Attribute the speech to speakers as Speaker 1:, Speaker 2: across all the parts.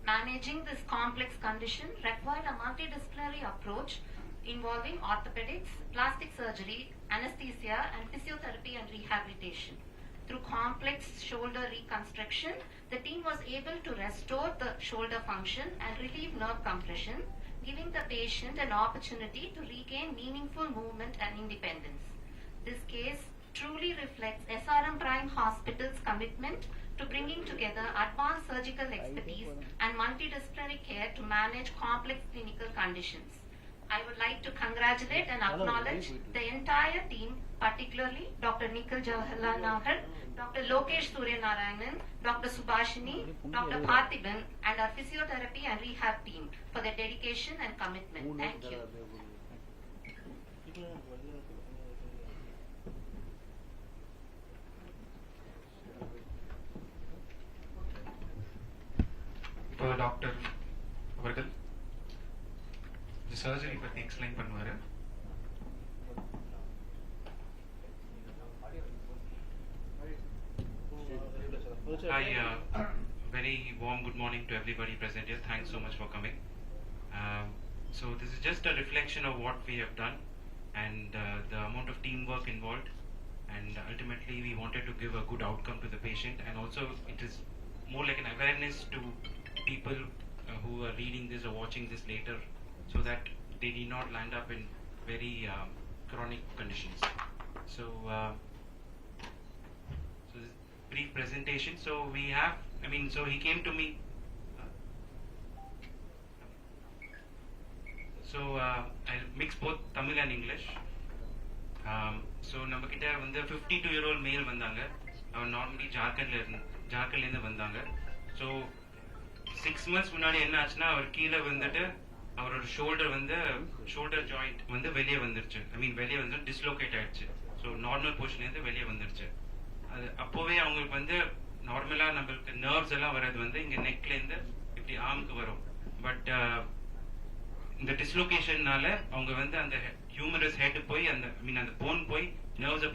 Speaker 1: Managing this complex condition required a multidisciplinary approach involving orthopedics, plastic surgery, anesthesia, and physiotherapy and rehabilitation. Through complex shoulder reconstruction, the team was able to restore the shoulder function and relieve nerve compression, giving the patient an opportunity to regain meaningful movement and independence. This case truly reflects SRM Prime Hospital's commitment to bringing together advanced surgical expertise and multidisciplinary care to manage complex clinical conditions. I would like to congratulate and acknowledge the entire team, particularly Dr. Nikhil Jawaharlal Nahar, Dr. Lokesh Suryanarayanan, Dr. Subhashini, Dr. Parthiban, and our physiotherapy and rehab team for their dedication and commitment. Thank you.
Speaker 2: இப்போ doctor அவர்கள் இந்த surgery பற்றி explain பண்ணுவார். Hi, very warm good morning to everybody present here. Thanks so much for coming. So this is just a reflection of what we have done and the amount of teamwork involved, and ultimately we wanted to give a good outcome to the patient, and also it is more like an awareness to people who are reading this or watching this later, so that they need not land up in very chronic conditions. So this brief presentation. So we have, so he came to me. So I'll mix both Tamil and English. So நம்ம கிட்ட வந்து 52-year-old male வந்தாங்க. அவர் normally ஜார்க்கண்ட்லேருந்து வந்தாங்க. So 6 months முன்னாடி என்ன ஆச்சுன்னா, அவர் கீழே வந்துட்டு அவரோட ஷோல்டர் ஜாயிண்ட் வந்து வெளியே வந்துருச்சு. வெளியே வந்து டிஸ்லோகேட் ஆயிடுச்சு. ஸோ நார்மல் பொசிஷன்லேருந்து வெளியே வந்துருச்சு. அது அப்போவே அவங்களுக்கு வந்து நார்மலாக நம்மளுக்கு நர்வ்ஸ் எல்லாம் வர்றது வந்து இங்கே நெக்லேருந்து இப்படி ஆர்முக்கு வரும். பட் இந்த டிஸ்லோகேஷன்னால அவங்க வந்து அந்த ஹியூமரஸ் ஹெட் போய் அந்த அந்த போன் போய் நர்வ்ஸை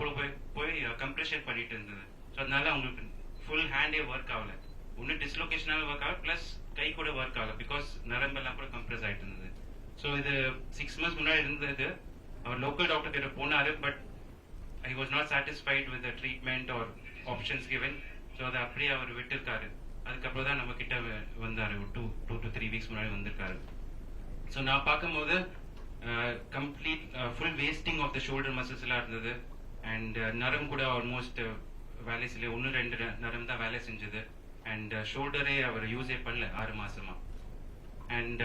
Speaker 2: போய் கம்ப்ரெஷன் பண்ணிட்டு இருந்தது. ஸோ அதனால அவங்களுக்கு ஃபுல் ஹேண்டே ஒர்க் ஆகல. ஒன்று டிஸ்லோகேஷனால ஒர்க் ஆகல, பிளஸ் கை கூட ஒர்க் ஆகல, பிகாஸ் நரம்பெல்லாம் கூட கம்ப்ரெஸ் ஆகிட்டு இருந்தது. ஸோ இது 6 months முன்னாடி இருந்தது. அவர் லோக்கல் டாக்டர் கிட்ட போனாரு, but I was not satisfied with the treatment are options given. So அதை அப்படியே அவர் விட்டுருக்காரு. அதுக்கப்புறம் தான் நம்ம கிட்ட வந்தாரு. 2 to 3 weeks முன்னாடி வந்திருக்காரு. ஸோ நான் பார்க்கும்போது complete full wasting of the shoulder muscles எல்லாம் இருந்தது. அண்ட் நரம் கூட ஆல்மோஸ்ட் வேலை செய்யல, 1-2 நரம் தான் வேலை செஞ்சது. அண்ட் ஷோல்டரே அவர் யூஸே பண்ணல 6 மாசமா. And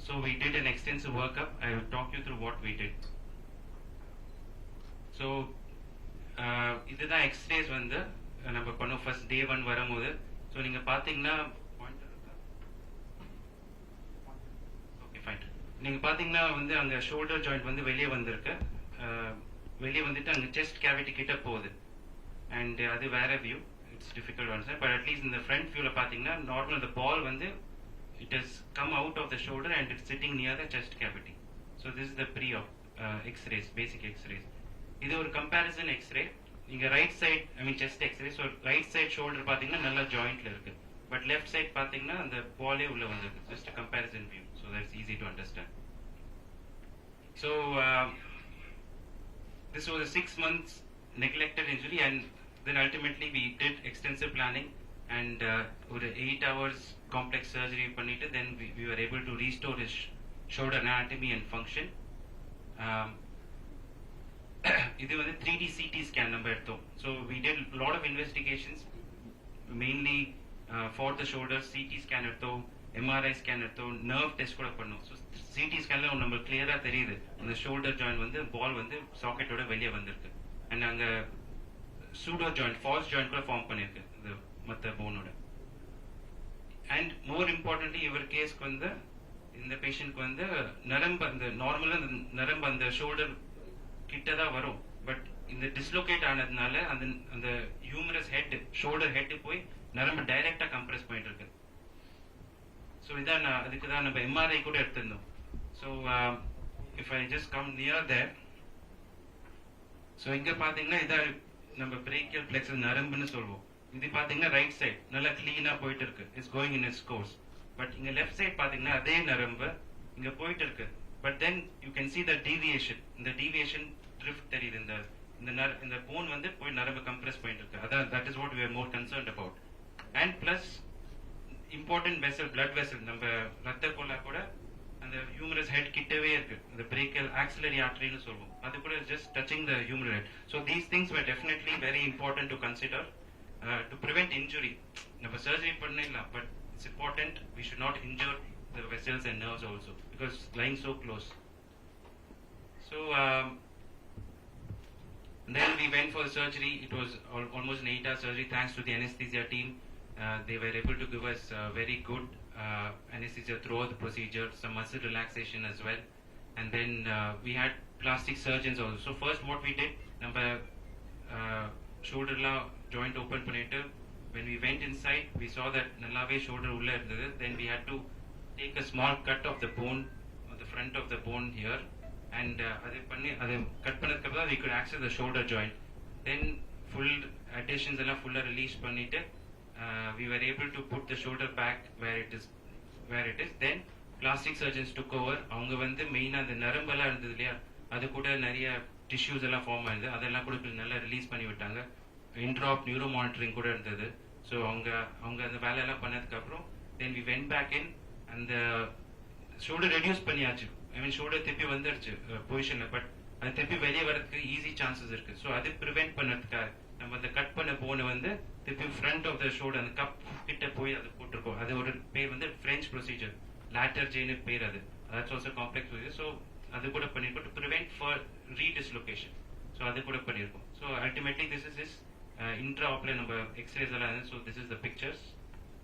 Speaker 2: so we did an extensive work up. I will talk you through what we did. So இதுதான் எக்ஸ்ரேஸ் வந்து நம்ம பண்ணோம் ஃபர்ஸ்ட் டே 1 வரும்போது. ஸோ நீங்க பாத்தீங்கன்னா நீங்க பாத்தீங்கன்னா வந்து அங்க ஷோல்டர் ஜாயிண்ட் வந்து வெளியே வந்திருக்கு. வெளியே வந்துட்டு அங்க செஸ்ட் கேவிட்டி கிட்ட போகுது. அண்ட் அது வேற view, it's difficult one sir. But at least இந்த ஃப்ரண்ட் வியூல பாத்தீங்கன்னா நார்மல் இந்த பால் வந்து it is come out of the shoulder and it's sitting near the chest cavity. So this is the pre op X-rays, basic X-rays. இது ஒரு comparison X-ray. நீங்க right side chest X-ray. So right side shoulder பாத்தீங்கன்னா நல்லா ஜாயிண்ட்ல இருக்கு. But left side பாத்தீங்கன்னா அந்த பாலே உள்ள வந்திருக்கு. Just comparison view. So that's easy to understand. So this was a 6 months neglected injury, and then ultimately we did extensive planning and ஒரு 8 hours complex surgery பண்ணிட்டு then we were able to restore his shoulder anatomy and function. இது வந்து 3D CT scan நம்ம எடுத்தோம். So we did a lot of investigations mainly for the shoulder. CT scan எடுத்தோம், MRI scan எடுத்தோம், nerve test கூட பண்ணோம். So CD ஸ்கேன்ல நம்ம கிளியரா தெரியுது அந்த ஷோல்டர் ஜாயிண்ட் வந்து பால் வந்து சாக்கெட்டோட வெளியே வந்திருக்கு. அண்ட் அங்க சூடோ ஜாயிண்ட், ஃபால்ஸ் ஜாயிண்ட் கூட ஃபார்ம் பண்ணிருக்கு இந்த மற்ற போனோட. அண்ட் மோர் இம்பார்ட்டன்ட்லி இவர் கேஸ்க்கு வந்து இந்த பேஷண்ட்க்கு வந்து நரம்பு அந்த நார்மலா நரம்பு அந்த ஷோல்டர் கிட்டதான் வரும். பட் இந்த டிஸ்லோகேட் ஆனதுனால அந்த ஹியூமரஸ் ஹெட், ஷோல்டர் ஹெட் போய் நரம்பு டைரக்டா கம்ப்ரெஸ் பண்ணிட்டு இருக்கு. ஸோ இதான் அதுக்கு தான் நம்ம எம்ஆர்ஐ கூட எடுத்திருந்தோம். So if I just come near there, so இங்க பாத்தீங்கன்னா இதான் நம்ம பிரேக்கியல் பிளெக்ஸஸ் நரம்புன்னு சொல்லுவோம். இது பாத்தீங்கன்னா ரைட் சைட் நல்லா கிளீனா போயிட்டு இருக்கு. It's going in it's course. But இங்க லெஃப்ட் சைட் பாத்தீங்கன்னா அதே நரம்பு இங்க போயிட்டு இருக்கு. But then you can see the deviation. இந்த டீவியேஷன் ட்ரிஃப்ட் தெரியுது. இந்த போன் வந்து போய் நரம்பு கம்ப்ரஸ் பண்ணிட்டு இருக்கு. அதான் that is what we are more concerned about. And plus important vessel, blood vessel, நம்ம ரத்த குழாய் கூட அந்த ஹியூமரஸ் ஹெட் கிட்டவே இருக்கு. இந்த பிரேக்கல் ஆக்சிலரி ஆர்டரின்னு சொல்லுவோம். அது கூட just touching the humeral head. So these things were definitely very important to consider to prevent injury. நம்ம சர்ஜரி பண்ணிடலாம், but it's important we should not injure the vessels and nerves also because lying so close. So then we went for the surgery. It was almost an 8-hour surgery thanks to the anesthesia team. They were able to give us very good anesthesia throughout the procedure, some muscle relaxation as well. And then we had plastic surgeons also. So first what we did, நம்ம shoulder la joint open பண்ணிட்டு when we went inside we saw that நல்லாவே shoulder உள்ள இருந்தது. Then we had to take a small cut of the bone on the front of the bone here and அது cut பண்ணதுக்கு அப்புறம் we could access the shoulder joint. Then full adhesions எல்லாம் full release பண்ணிட்டு we were able to put the shoulder back where it is. Then plastic surgeons took over. அவங்க வந்து மெயினா அந்த நரம்பெல்லாம் இருந்தது இல்லையா, அது கூட நிறைய டிஷ்யூஸ் எல்லாம் ஃபார்ம் ஆயிருது. அதெல்லாம் கூட நல்லா ரிலீஸ் பண்ணி விட்டாங்க. இன்ட்ராப் நியூரோ மானிட்டரிங் கூட இருந்தது. ஸோ அவங்க அந்த வேலையெல்லாம் பண்ணதுக்கு அப்புறம் then we went back in and shoulder reduce பண்ணியாச்சு. ஐ மீன் ஷோல்டர் திருப்பி வந்துருச்சு பொசிஷன்ல, பட் அது திருப்பி வெளியே வரதுக்கு ஈஸி சான்சஸ் இருக்கு. ஸோ அது ப்ரிவென்ட் பண்ணதுக்காக நம்ம அந்த கட் பண்ண போனை வந்து திருப்பி ஃப்ரண்ட் ஆஃப் த ஷோல்டர் அந்த கப் கிட்ட போய் அது போட்டிருக்கோம். அது ஒரு பேர் வந்து ஃப்ரெஞ்ச் ப்ரொசீஜர், லேட்டர் ஜெயினு பேர். that's also complex procedure. So அது கூட பண்ணிருக்கோம் டு ப்ரிவென்ட் ஃபார் ரீடிஸ்லொகேஷன். ஸோ அது கூட பண்ணிருக்கோம். So ultimately this is intra-opera number X-rays alone. So this is the pictures.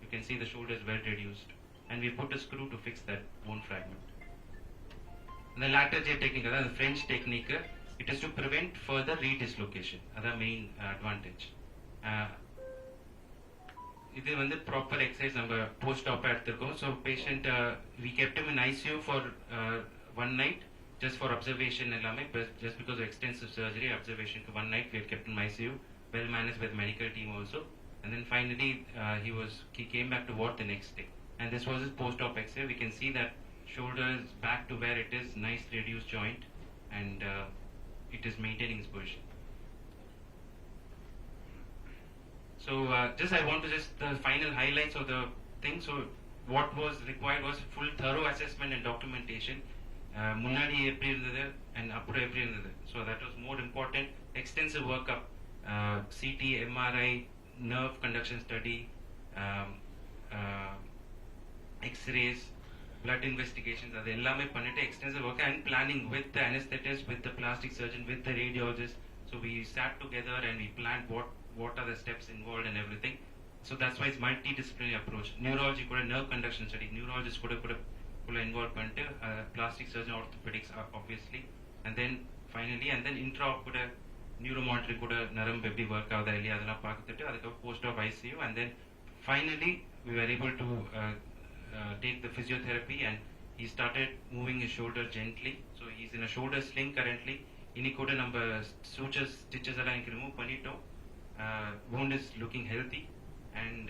Speaker 2: You can see the shoulder is well reduced, and we put a screw to fix that bone fragment. The latter J technique, the French technique, it is to prevent further redislocation. That's the main advantage. This is the proper exercise number post-op எடுத்துக்கோம். So patient, we kept him in ICU for one night just for observation எல்லாமே, just because of extensive surgery observation for one night we had kept him in ICU, well managed by the medical team also. And then finally he came back to work the next day, and this was his post-op X-ray. We can see that shoulder is back to where it is, nice reduced joint, and it is maintaining its position. So just I want to just the final highlights of the thing. So what was required was full thorough assessment and documentation. முன்னாடி எப்படி இருந்தது and அப்புறம் எப்படி இருந்தது. So that was more important. Extensive workup, CT, MRI, nerve conduction study, X-rays, blood investigations, அது எல்லாமே பண்ணிட்டு extensive work and planning with the anesthetist, with the plastic surgeon, with the radiologist. So we sat together and we planned what are the steps involved and everything. So that's why it's multidisciplinary approach. Neurology கூட nerve conduction study, neurologist கூட involved பண்ணிட்டு plastic surgeon, orthopedics obviously, and then finally and then intra-op கூட neuro monitoring கூட நரம்பு எப்படி work ஆகுதா இல்லையா அதெல்லாம் பார்த்துட்டு அதுக்கப்புறம் post-op ICU, and then finally we were able to take the physiotherapy and he started moving his shoulder gently. So he's in a shoulder sling currently. இன்னைக்கு கூட நம்ம sutures stitches எல்லாம் இன்னைக்கு ரிமூவ் பண்ணிட்டோம். wound is looking healthy, and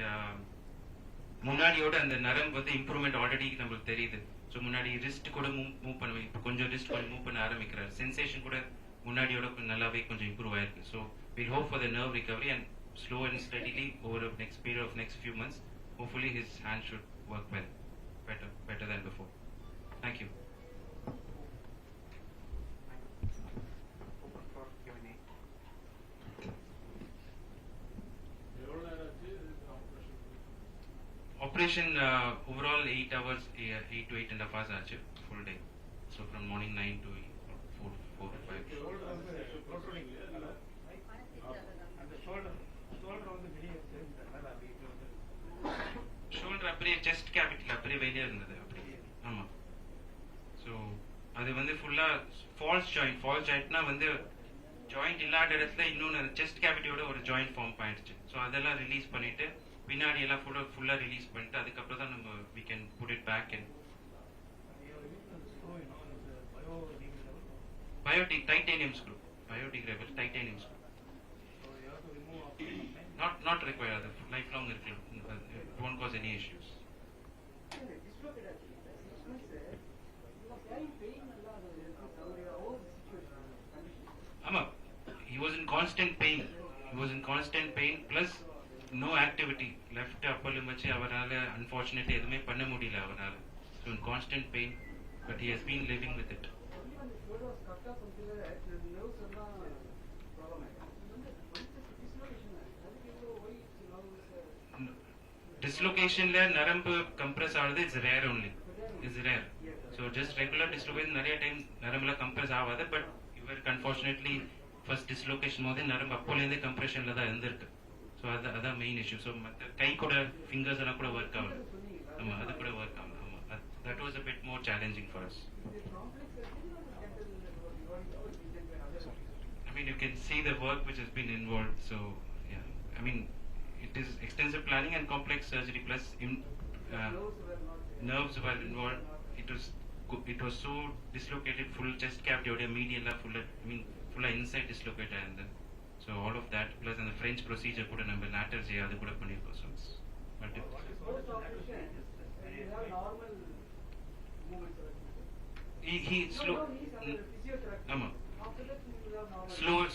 Speaker 2: முன்னாடியோட அந்த நரம்பு வந்து improvement already நம்மளுக்கு தெரியுது. ஸோ முன்னாடி ரிஸ்ட் கூட மூவ் பண்ணுவேன், இப்போ கொஞ்சம் ரிஸ்ட் கொஞ்சம் மூவ் பண்ண ஆரம்பிக்கிறார். சென்சேஷன் கூட முன்னாடியோட நல்லாவே கொஞ்சம் இம்ப்ரூவ் ஆயிருக்கு. So will hope for the nerve recovery and slow and steadily over next period of next few months hopefully his hand should work well, better than before. Thank you. Operation overall 8 hours, 8 to 8.5 hours ஆச்சு, full day. So from morning 9 to 4 to 5. Shoulder அப்படியே chest கேவிட்டில அப்படியே வெளியே இருந்தது அப்படியே. ஆமா. So அது வந்து ஃபுல்லா ஃபால்ஸ் ஜாயிண்ட்னா வந்து ஜாயிண்ட் இல்லாத இடத்துல இன்னொன்று செஸ்ட் கேவிட்டியோட ஒரு ஜாயிண்ட் ஃபார்ம் ஆயிடுச்சு. ஸோ அதெல்லாம் ரிலீஸ் பண்ணிட்டு பின்னாடி எல்லாம் ஃபுல்லா ரிலீஸ் பண்ணிட்டு அதுக்கப்புறம் தான் நம்ம we can put it back in. Titanium screw, biodegradable titanium screw. Not required, lifelong irukku, it won't cause any issues. constant pain. He was in constant pain plus no activity. Left அப்பலும் வச்சு அவரால் unfortunately எதுவுமே பண்ண முடியல அவரால். So in constant pain, but he has been living with it. Dislocation la narambu compress ஆகுது is rare only. Is rare. So just regular dislocation நிறைய time நரம்புல compress ஆகாது, but இவருக்கு unfortunately first dislocation போது நரம்பு அப்போலேருந்தே compressionல தான் இருந்திருக்கு. ஸோ அதான் main issue. So மற்ற கை கூட ஃபிங்கர்ஸ் எல்லாம் கூட ஒர்க் ஆகல. ஆமாம், அது கூட ஒர்க் ஆகல. ஆமாம், that was a bit more challenging for us. I mean, you can see the work which has been involved. So yeah, I mean, it is extensive planning and complex surgery plus nerves were involved. It was so dislocated, full chest cavity or medial full, I mean, full inside dislocated, and then so all of that plus and the French procedure kuda number lateral jay adu kuda pannirukkom. So it's he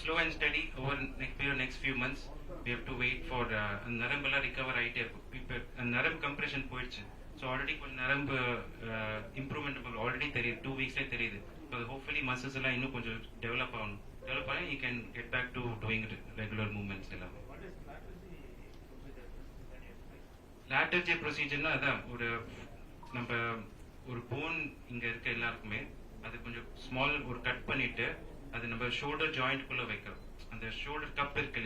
Speaker 2: slow and steady over next few months. We have to wait for narambala recover aite people naramb compression poichu. So already konja naramb improvement already theriyudhu, 2 weeks la theriyudhu. But hopefully muscles ella innu konja develop avanum. You can get back to doing regular movements. Lateral J procedure na adha oru namba oru bone inga irukka ellarkume adu konjam small oru cut pannittu adu namba shoulder joint kulla vekkrom. And the shoulder cup irukku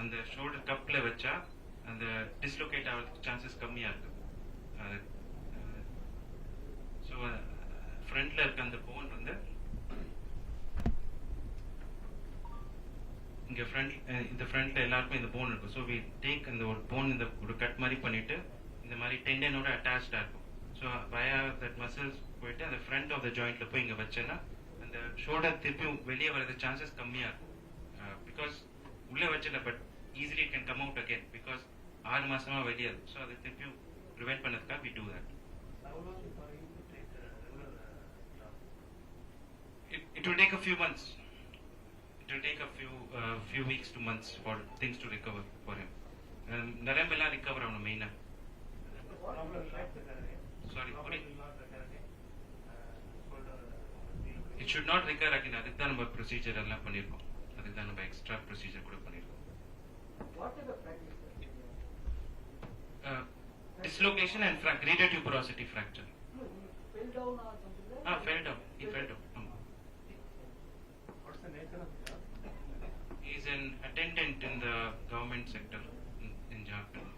Speaker 2: and the shoulder cup la vecha and the dislocate avadhukku chances kammiya irukku. So front la irukka and the bone வந்து இங்கே இந்த ஃப்ரண்ட்டில் எல்லாருக்கும் இந்த phone இருக்கும். So we take அந்த ஒரு phone இந்த ஒரு கட் மாதிரி பண்ணிவிட்டு இந்த மாதிரி டெண்டனோட அட்டாச்சாக இருக்கும். ஸோ வயா தட் மசில்ஸ் போயிட்டு அந்த ஃப்ரண்ட் ஆஃப் த ஜாயிண்ட்டில் போய் இங்கே வச்சேன்னா அந்த ஷோல்டர் திருப்பியும் வெளியே வரது சான்சஸ் கம்மியாக இருக்கும். பிகாஸ் உள்ளே வச்சிடல, but easily it can come out again because 6 மாதமாக வெளியே. ஸோ அதை திருப்பியும் ப்ரிவென்ட் பண்ணதுக்காக we do that. It will take a few months. It will take a few weeks to months for things to recover for him. Narambella recover avanu main. Sorry. It should not recur again. Adukku dhaan நம்ம procedure எல்லாம் பண்ணிருக்கோம். அதுக்கு தான் நம்ம extra procedure கூட பண்ணிருக்கோம். What is the fracture? Dislocation and graded tuberosity fracture. Fell down or something? Fell down. He fell down. What's the nature of the job? He is an attendant in the government sector in Jharkhand.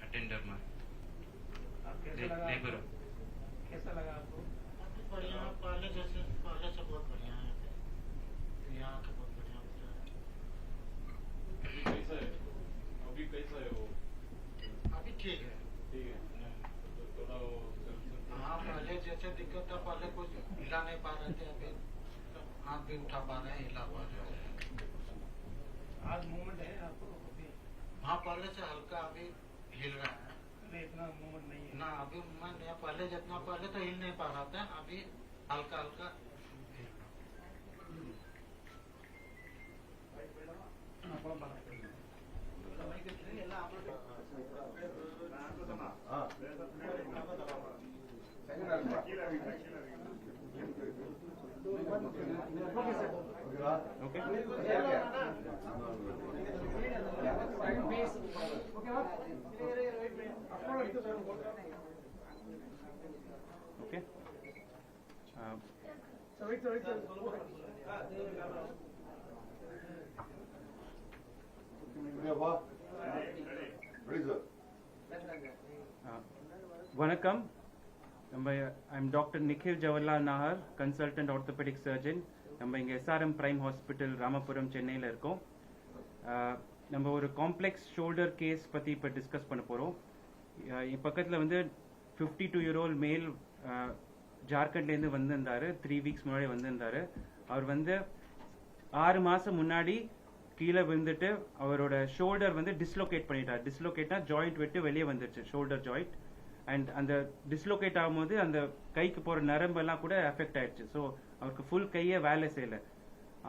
Speaker 2: Attender man. Labor. कैसा लगा आपको? बढ़िया, पहले से बहुत बढ़िया है. यहाँ का बहुत बढ़िया होता है. कैसा है? अभी कैसा है वो? अभी ठीक है. ठीक है. हाँ, पहले जैसे दिक्कत था, पहले कुछ हिला नहीं पा रहे थे, अभी हाथ भी उठा पा रहे हैं, हिला पा रहे हैं. आज मूवमेंट है आपको? हाँ, पहले से हल्का अभी हिल रहा है. इतना मूवमेंट नहीं है ना अभी. मैं पहले जितना पहले तो हिल नहीं पा रहा था, अभी हल्का हल्का
Speaker 3: வணக்கம். I'm Dr. Nikhil Jawaharlal Nahar, consultant orthopedic surgeon. நம்ம இங்கே SRM Prime Hospital ராமபுரம் சென்னையில் இருக்கோம். நம்ம ஒரு காம்ப்ளெக்ஸ் ஷோல்டர் கேஸ் பற்றி இப்போ டிஸ்கஸ் பண்ண போகிறோம். பக்கத்தில் வந்து 52-year-old மேல் ஜார்க்கண்ட்லேருந்து வந்திருந்தார். 3 weeks முன்னாடி வந்திருந்தார். அவர் வந்து 6 மாதம் முன்னாடி கீழே விழுந்துட்டு அவரோட ஷோல்டர் வந்து டிஸ்லோகேட் பண்ணிட்டார். டிஸ்லோகேட்னா ஜாயிண்ட் விட்டு வெளியே வந்துருச்சு, ஷோல்டர் ஜாயிண்ட். அண்ட் அந்த டிஸ்லோகேட் ஆகும்போது அந்த கைக்கு போகிற நரம்பெல்லாம் கூட அஃபெக்ட் ஆயிடுச்சு. ஸோ அவருக்கு ஃபுல் கையே வேலை செய்யலை.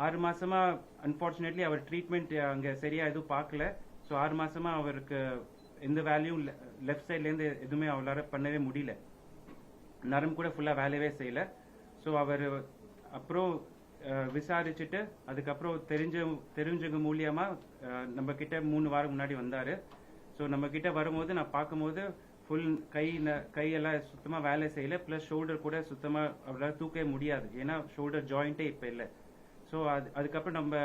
Speaker 3: 6 மாசமா அன்ஃபார்ச்சுனேட்லி அவர் ட்ரீட்மெண்ட் அங்கே சரியா எதுவும் பார்க்கல. ஸோ 6 மாசமா அவருக்கு எந்த வேலையும் லெஃப்ட் சைட்லேருந்து எதுவுமே அவரால் பண்ணவே முடியல. நரம்பு கூட ஃபுல்லாக வேலையவே செய்யல. ஸோ அவர் அப்புறம் விசாரிச்சுட்டு அதுக்கப்புறம் தெரிஞ்சவங்க மூலியமா நம்ம கிட்ட 3 வாரம் முன்னாடி வந்தாரு. ஸோ நம்ம கிட்ட வரும்போது நான் பார்க்கும்போது ஃபுல் கையெல்லாம் சுத்தமாக வேலை செய்யல. ப்ளஸ் ஷோல்டர் கூட சுத்தமாக அவரால் தூக்கவே முடியாது, ஏன்னா ஷோல்டர் ஜாயிண்ட்டே இப்போ இல்லை. ஸோ அதுக்கப்புறம் நம்ம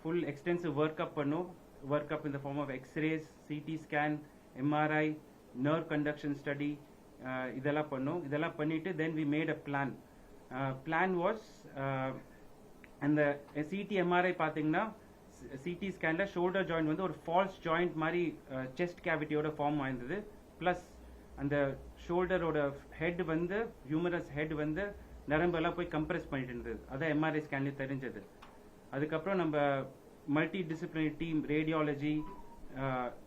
Speaker 3: ஃபுல் எக்ஸ்டென்சிவ் ஒர்க்அப் பண்ணோம். ஒர்க்அப் இந்த form of X-rays, CT scan, MRI, nerve conduction study, இதெல்லாம் பண்ணோம். இதெல்லாம் பண்ணிட்டு then we made a plan. Plan was அந்த சிடி எம்ஆர்ஐ பார்த்தீங்கன்னா சிடி ஸ்கேனில் ஷோல்டர் ஜாயிண்ட் வந்து ஒரு ஃபால்ஸ் ஜாயிண்ட் மாதிரி செஸ்ட் கேவிட்டியோட ஃபார்ம் ஆயிருந்தது. ப்ளஸ் அந்த ஷோல்டரோட ஹெட் வந்து ஹியூமரஸ் ஹெட் வந்து நரம்பெல்லாம் போய் கம்ப்ரெஸ் பண்ணிட்டு இருந்தது. அதான் எம்ஆர்ஐ ஸ்கேன்லேயும் தெரிஞ்சது. அதுக்கப்புறம் நம்ம multi disciplinary team, radiology,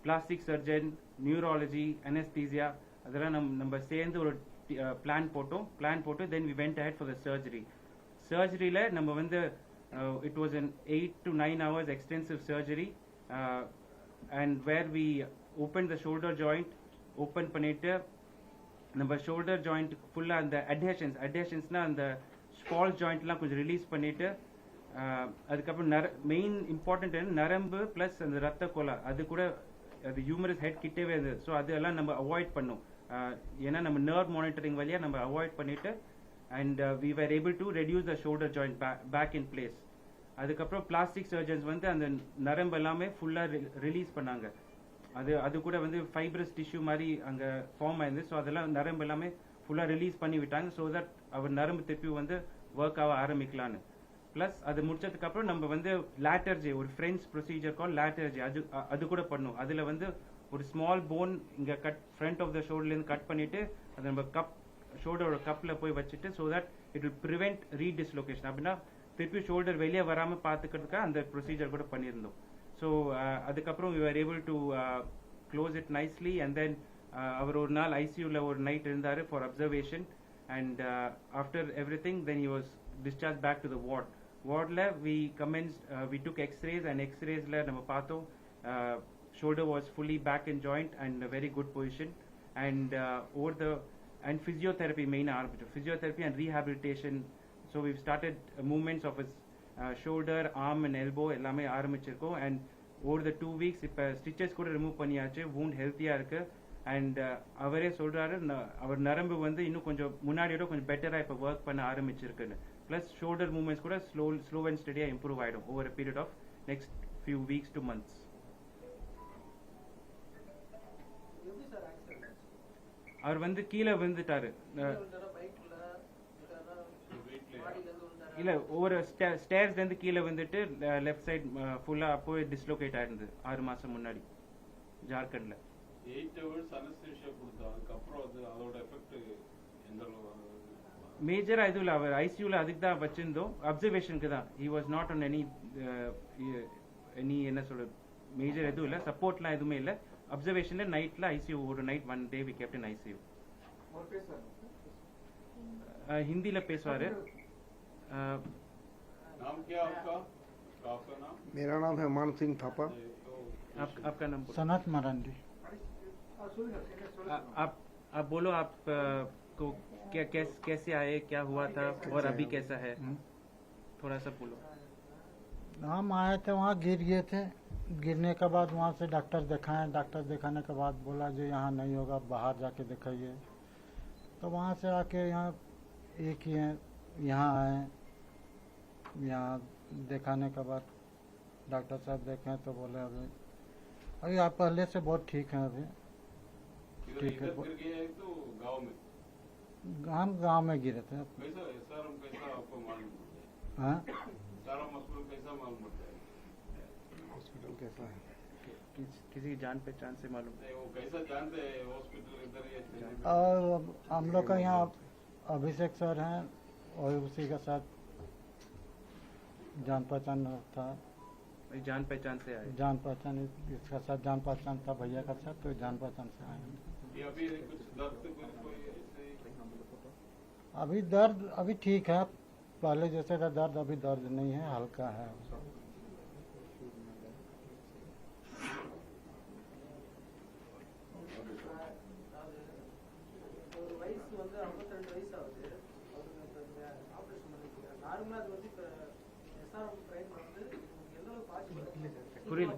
Speaker 3: plastic surgeon, neurology, anaesthesia, அதெல்லாம் நம்ம சேர்ந்து ஒரு பிளான் போட்டு then we went ahead for the surgery. சர்ஜரியில் நம்ம வந்து it was an 8 to 9 hours extensive surgery, and where we opened the shoulder joint, open பண்ணிட்டு நம்ம ஷோல்டர் ஜாயிண்ட் ஃபுல்லாக அந்த அட்ஹெஷன்ஸ்னா அந்த ஸ்பால் ஜாயிண்ட்லாம் கொஞ்சம் ரிலீஸ் பண்ணிட்டு அதுக்கப்புறம் மெயின் இம்பார்ட்டன்ட் நரம்பு ப்ளஸ் அந்த ரத்த கொலை அது கூட அது ஹியூமரஸ் ஹெட் கிட்டவே இருந்தது. ஸோ அதெல்லாம் நம்ம அவாய்ட் பண்ணோம். ஏன்னா நம்ம நர்வ் மானிட்டரிங் வழியாக நம்ம அவாய்ட் பண்ணிட்டு and we were able to reduce the shoulder joint back in place. அதுக்கப்புறம் பிளாஸ்டிக் சர்ஜன்ஸ் வந்து அந்த நரம்பு எல்லாமே ஃபுல்லாக ரிலீஸ் பண்ணாங்க. அது கூட வந்து ஃபைப்ரஸ் டிஷ்யூ மாதிரி அங்கே ஃபார்ம் ஆயிருந்தது. ஸோ அதெல்லாம் நரம்பு எல்லாமே ஃபுல்லாக ரிலீஸ் பண்ணி விட்டாங்க. ஸோ தட் அவர் நரம்பு திருப்பி வந்து ஒர்க் ஆக ஆரம்பிக்கலான்னு. ப்ளஸ் அது முடிச்சதுக்கப்புறம் நம்ம வந்து லேட்டர்ஜி, ஒரு ஃப்ரெஞ்ச் ப்ரொசீஜர் கால் லேட்டர்ஜி, அது கூட பண்ணும். அதில் வந்து ஒரு ஸ்மால் போன் இங்கே ஃப்ரண்ட் ஆஃப் த ஷோல்டர்லேருந்து கட் பண்ணிட்டு அதை நம்ம ஷோல்டரோட கப்பில் போய் வச்சுட்டு so that it will prevent redislocation. அப்படின்னா திருப்பி ஷோல்டர் வெளியே வராமல் பார்த்துக்கிறதுக்காக அந்த ப்ரொசீஜர் கூட பண்ணியிருந்தோம். ஸோ அதுக்கப்புறம் we are able to close it nicely. And then அவர் ஒரு நாள் ஐசியூவில் ஒரு நைட் இருந்தார் for observation. And after everything then he was discharge back to the வார்டில் we commenced, we took X-rays and எக்ஸ்ரேஸில் நம்ம பார்த்தோம் shoulder was fully back in joint and a very good position. And and physiotherapy main arbiter, physiotherapy and rehabilitation. So we've started movements of his shoulder, arm and elbow ellame ஆரம்பிச்சிருக்கோம். And over the 2 weeks இப்ப stitches கூட remove பண்ணியாச்சு, wound healthy-ஆ இருக்கு. And அவரே சொல்றாரு அவர் நரம்பு வந்து இன்னும் கொஞ்சம் முன்னாடியோட கொஞ்சம் பெட்டரா இப்ப ஒர்க் பண்ண ஆரம்பிச்சிருக்குன்னு. Plus shoulder movements கூட slow and steady-ஆ improve ஆயிடும் over a period of next few weeks to months. அவர் வந்து கீழே விழுந்துட்டாரு. இல்ல ஒவ்வொரு ஸ்டேர்ஸ்ல இருந்து கீழே வந்துட்டு லெஃப்ட் சைட் ஃபுல்லா போய் டிஸ்லோகேட் ஆயிருந்தது 6 மாசம் முன்னாடி ஜார்க்கண்ட்ல.
Speaker 4: 8 hours anesthesia கொடுத்தா அதுக்கு அப்புறம் அதோட எஃபெக்ட் எந்த
Speaker 3: மேஜரா எதுவும் இல்லை. அவர் ஐசியூல அதுக்கு தான் வச்சிருந்தோம், அப்சர்வேஷனுக்கு தான். He was not on any என்ன சொல்ற மேஜர் எதுவும் இல்லை, சப்போர்ட்லாம் எதுவுமே இல்லை. அப்சர்வேஷன்ல நைட்ல ஐசியூ ஒரு night 1 day we kept in ICU. Hindi பேசுவாரு.
Speaker 4: नाम क्या आपका नाम?
Speaker 5: मेरा नाम है मान सिंह थापा।
Speaker 3: आपका नाम?
Speaker 6: सनत मरांडी।
Speaker 3: आप बोलो, आप को क्या कैसे आए, क्या हुआ था और अभी कैसा है, थोड़ा सा बोलो।
Speaker 6: हम आए थे, वहाँ गिर गए थे। गिरने के बाद वहाँ से डॉक्टर दिखाए, डॉक्टर दिखाने के बाद बोला जो यहाँ नहीं होगा, बाहर जाके दिखाइए। तो वहाँ से आके यहाँ एक ही है, यहाँ आए। यहाँ दिखाने के बाद डॉक्टर साहब देखे तो बोले अभी आप पहले से बहुत ठीक हैं, अभी ठीक है।
Speaker 4: तो गाँव में
Speaker 6: हम गाँव में गिरे थे।
Speaker 4: कैसा SRM कैसा आपको मालूम?
Speaker 6: हाँ,
Speaker 4: SRM हॉस्पिटल कैसा मालूम पड़ता है?
Speaker 5: हॉस्पिटल कैसा है?
Speaker 3: किसी जान पहचान से मालूम?
Speaker 4: नहीं, वो कैसा जानते हैं हॉस्पिटल इधर ही है?
Speaker 6: और हम लोग का यहाँ अभिषेक सर हैं और उसी के साथ जान पहचान था।
Speaker 3: जान पहचान से आए?
Speaker 6: जान पहचान, इसका साथ जान पहचान था भैया का साथ, तो जान पहचान से आए।
Speaker 4: ये अभी कुछ दर्द कोई ऐसे?
Speaker 6: अभी दर्द अभी ठीक है, पहले जैसे का दर्द अभी दर्द नहीं है, हल्का है।
Speaker 7: ஒரு வயசு வந்து 52 வயசு ஆகுது. அவருக்கு இந்த ஆபரேஷன் பண்ணிருக்காங்க. நார்மலா அது வந்து எஸ்ஆர்எம் பிரைம் வந்து எந்த அளவுக்கு பாசிபிள்
Speaker 3: புரியல.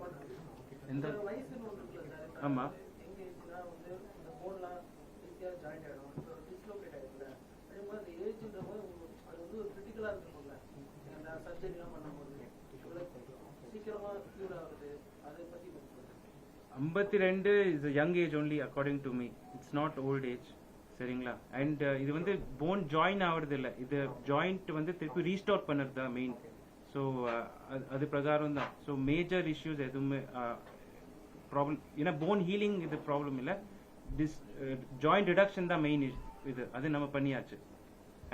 Speaker 3: எந்த
Speaker 7: வயசுன்னு ஒன்று இருக்குல்ல சார்?
Speaker 3: ஆமா.
Speaker 7: எங்க ஏஜ்னா வந்து இந்த போன்லாம் ஈஸியாக ஜாயின் ஆகிடும், டிஸ்லோகேட் ஆகிடும்ல. அதே மாதிரி அந்த ஏஜ்ன்ற போது அது வந்து ஒரு கிரிட்டிக்கலாக இருக்கும்ல, அந்த சர்ஜரிலாம் பண்ணும்போது சீக்கிரமாக க்யூர் ஆகுது. அதை பற்றி
Speaker 3: 52 is a young age only according to me. It's not old age. சரிங்களா? அண்ட் இது வந்து போன் ஜாயின் ஆகிறது இல்லை, இது ஜாயிண்ட் வந்து திருப்பி ரீஸ்டோர் பண்ணுறது தான் மெயின். ஸோ அது பிரகாரம் தான். ஸோ மேஜர் இஷ்யூஸ் எதுவுமே ப்ராப்ளம், ஏன்னா போன் ஹீலிங் இது ப்ராப்ளம் இல்லை, ஜாயிண்ட் ரிடக்ஷன் தான் மெயின் இது. அது நம்ம பண்ணியாச்சு.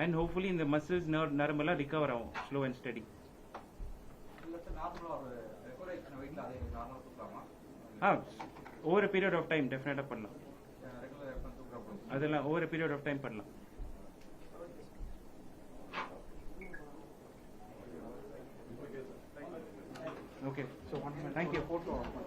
Speaker 3: அண்ட் ஹோப்ஃபுல்லி இந்த மசில்ஸ் நரம்பெல்லாம் ரிகவர் ஆகும் slow and steady. Over period of time டெஃபினட்டாக பண்ணலாம். அதெல்லாம் ஓவர் பீரியட் ஆஃப் டைம் பண்ணலாம். Okay. So, thank you.